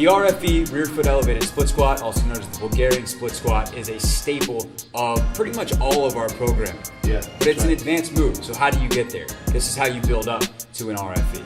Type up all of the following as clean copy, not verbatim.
The RFE rear foot elevated split squat, also known as the Bulgarian Split Squat, is a staple of pretty much all of our programming. Yeah, but it's an advanced move, so how do you get there? This is how you build up to an RFE.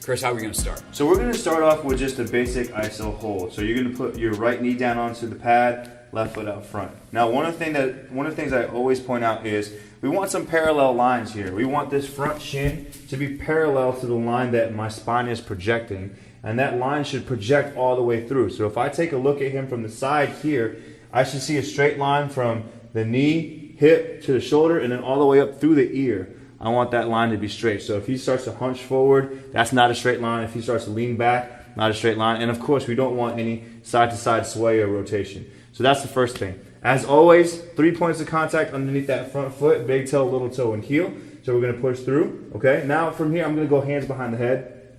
Chris, how are we going to start? So we're going to start off with just a basic iso hold. So you're going to put your right knee down onto the pad, left foot out front. Now one of the things I always point out is we want some parallel lines here. We want this front shin to be parallel to the line that my spine is projecting, and that line should project all the way through. So if I take a look at him from the side here, I should see a straight line from the knee, hip to the shoulder, and then all the way up through the ear. I want that line to be straight. So if he starts to hunch forward, that's not a straight line. If he starts to lean back, not a straight line. And of course, we don't want any side-to-side sway or rotation. So that's the first thing. As always, 3 points of contact underneath that front foot, big toe, little toe, and heel. So we're going to push through. Okay. Now from here, I'm going to go hands behind the head,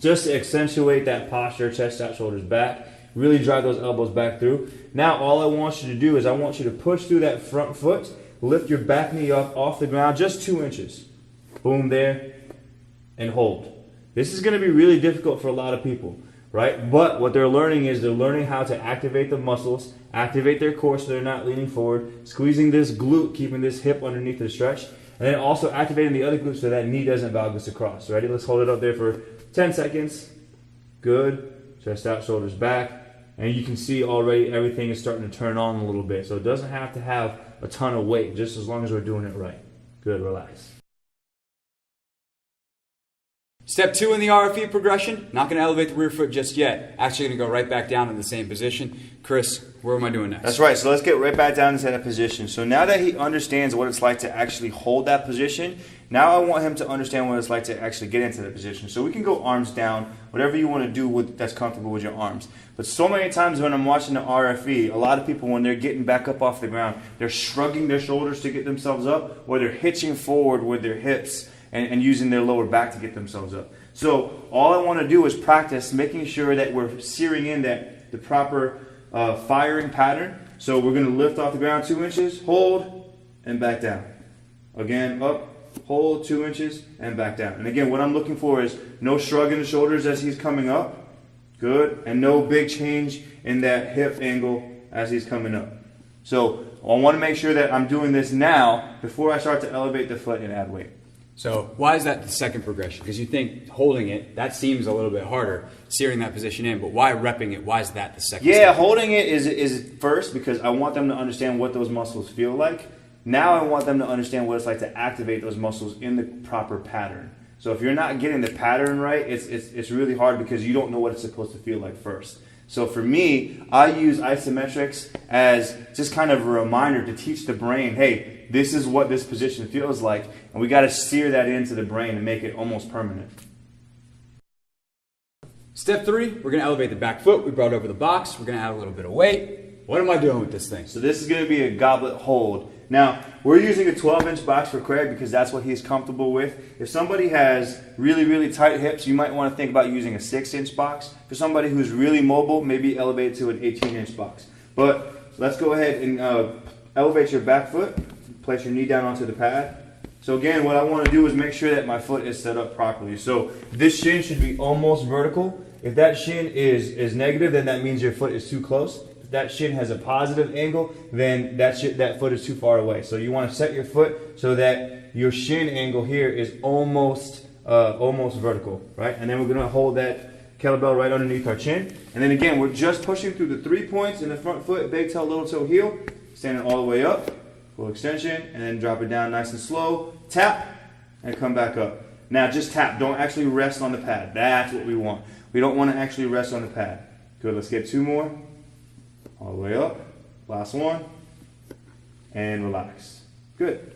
just to accentuate that posture, chest out, shoulders back. Really drive those elbows back through. Now all I want you to do is I want you to push through that front foot. Lift your back knee up off the ground, just 2 inches. Boom, there, and hold. This is going to be really difficult for a lot of people, right? But what they're learning is they're learning how to activate the muscles, activate their core so they're not leaning forward, squeezing this glute, keeping this hip underneath the stretch, and then also activating the other glute so that knee doesn't valgus across. Ready? Let's hold it up there for 10 seconds. Good. Chest out, shoulders back. And you can see already everything is starting to turn on a little bit. So it doesn't have to have a ton of weight, just as long as we're doing it right. Good, relax. Step 2 in the RFE progression, not going to elevate the rear foot just yet. Actually going to go right back down in the same position. Chris, where am I doing next? That's right, so let's get right back down into that position. So now that he understands what it's like to actually hold that position, now I want him to understand what it's like to actually get into that position. So we can go arms down, whatever you want to do that's comfortable with your arms. But so many times when I'm watching the RFE, a lot of people, when they're getting back up off the ground, they're shrugging their shoulders to get themselves up, or they're hitching forward with their hips and using their lower back to get themselves up. So all I want to do is practice making sure that we're searing in the proper firing pattern. So we're going to lift off the ground 2 inches, hold, and back down. Again, up, hold 2 inches, and back down. And again, what I'm looking for is no shrug in the shoulders as he's coming up. Good. And no big change in that hip angle as he's coming up. So I want to make sure that I'm doing this now before I start to elevate the foot and add weight. So why is that the second progression? Because you think holding it, that seems a little bit harder, searing that position in, but why repping it? Why is that the second step? Holding it is first because I want them to understand what those muscles feel like. Now I want them to understand what it's like to activate those muscles in the proper pattern. So if you're not getting the pattern right, it's really hard because you don't know what it's supposed to feel like first. So for me, I use isometrics as just kind of a reminder to teach the brain, hey, this is what this position feels like, and we got to steer that into the brain and make it almost permanent. Step 3, we're going to elevate the back foot. We brought over the box. We're going to add a little bit of weight. What am I doing with this thing? So this is going to be a goblet hold. Now, we're using a 12-inch box for Craig because that's what he's comfortable with. If somebody has really, really tight hips, you might want to think about using a 6-inch box. For somebody who's really mobile, maybe elevate to an 18-inch box. But let's go ahead and elevate your back foot. Place your knee down onto the pad. So again, what I want to do is make sure that my foot is set up properly. So this shin should be almost vertical. If that shin is negative, then that means your foot is too close. If that shin has a positive angle, then that foot is too far away. So you want to set your foot so that your shin angle here is almost vertical, right? And then we're going to hold that kettlebell right underneath our chin. And then again, we're just pushing through the 3 points in the front foot, big toe, little toe, heel, standing all the way up. Full extension, and then drop it down nice and slow. Tap, and come back up. Now just tap. Don't actually rest on the pad. That's what we want. We don't want to actually rest on the pad. Good, let's get 2 more. All the way up. Last one. And relax. Good.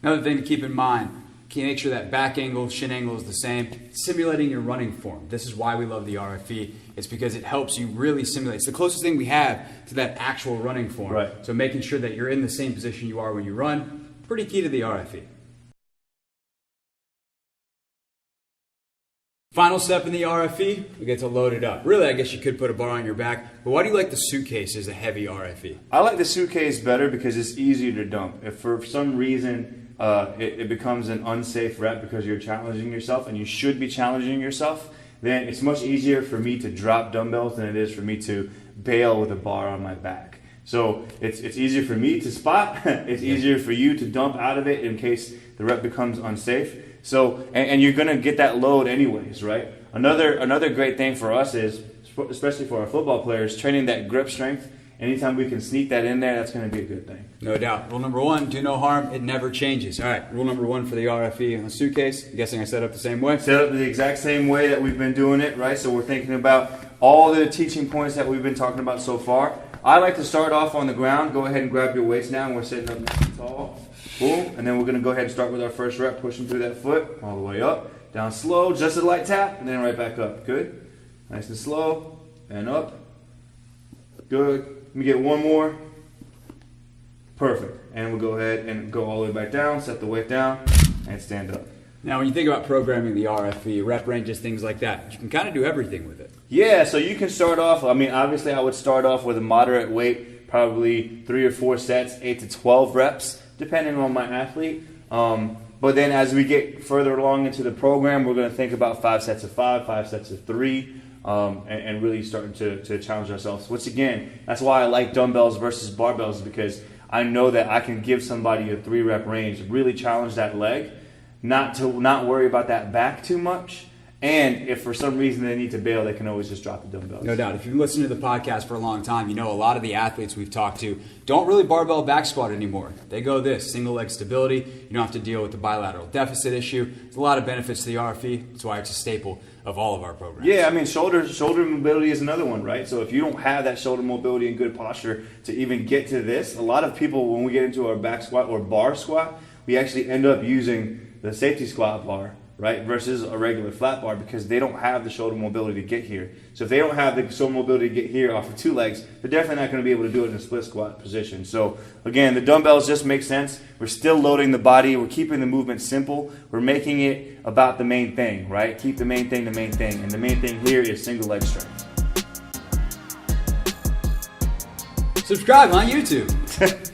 Another thing to keep in mind, can you make sure that back angle, shin angle is the same? Simulating your running form. This is why we love the RFE. It's because it helps you really simulate. It's the closest thing we have to that actual running form. Right. So making sure that you're in the same position you are when you run, pretty key to the RFE. Final step in the RFE, we get to load it up. Really, I guess you could put a bar on your back, but why do you like the suitcase as a heavy RFE? I like the suitcase better because it's easier to dump. If for some reason it becomes an unsafe rep because you're challenging yourself, and you should be challenging yourself, then it's much easier for me to drop dumbbells than it is for me to bail with a bar on my back. So it's easier for me to spot. It's easier for you to dump out of it in case the rep becomes unsafe. So and you're gonna get that load anyways, right? Another great thing for us is, especially for our football players, training that grip strength. Anytime we can sneak that in there, that's going to be a good thing. No doubt. Rule number 1, do no harm. It never changes. All right, rule number 1 for the RFE on the suitcase. I'm guessing I set up the same way? Set up the exact same way that we've been doing it, right? So we're thinking about all the teaching points that we've been talking about so far. I like to start off on the ground. Go ahead and grab your weights now, and we're sitting up nice and tall. Boom. And then we're going to go ahead and start with our first rep, pushing through that foot all the way up, down slow, just a light tap, and then right back up. Good. Nice and slow, and up. Good. Let me get one more. Perfect. And we'll go ahead and go all the way back down, set the weight down, and stand up. Now, when you think about programming the RFE, rep ranges, things like that, you can kind of do everything with it. Yeah, so you can start off, I mean, obviously I would start off with a moderate weight, probably 3 or 4 sets, 8 to 12 reps, depending on my athlete. But then as we get further along into the program, we're going to think about 5 sets of 5, 5 sets of 3. And really starting to challenge ourselves. Once again, that's why I like dumbbells versus barbells, because I know that I can give somebody a 3-rep range, really challenge that leg, not worry about that back too much. And if for some reason they need to bail, they can always just drop the dumbbells. No doubt. If you've listened to the podcast for a long time, you know a lot of the athletes we've talked to don't really barbell back squat anymore. They go this, single leg stability. You don't have to deal with the bilateral deficit issue. There's a lot of benefits to the RFE. That's why it's a staple of all of our programs. Yeah, I mean, shoulder mobility is another one, right? So if you don't have that shoulder mobility and good posture to even get to this, a lot of people, when we get into our back squat or bar squat, we actually end up using the safety squat bar, right, versus a regular flat bar, because they don't have the shoulder mobility to get here. So if they don't have the shoulder mobility to get here off of 2 legs, they're definitely not going to be able to do it in a split squat position. So again, the dumbbells just make sense. We're still loading the body. We're keeping the movement simple. We're making it about the main thing, right? Keep the main thing the main thing. And the main thing here is single leg strength. Subscribe on YouTube.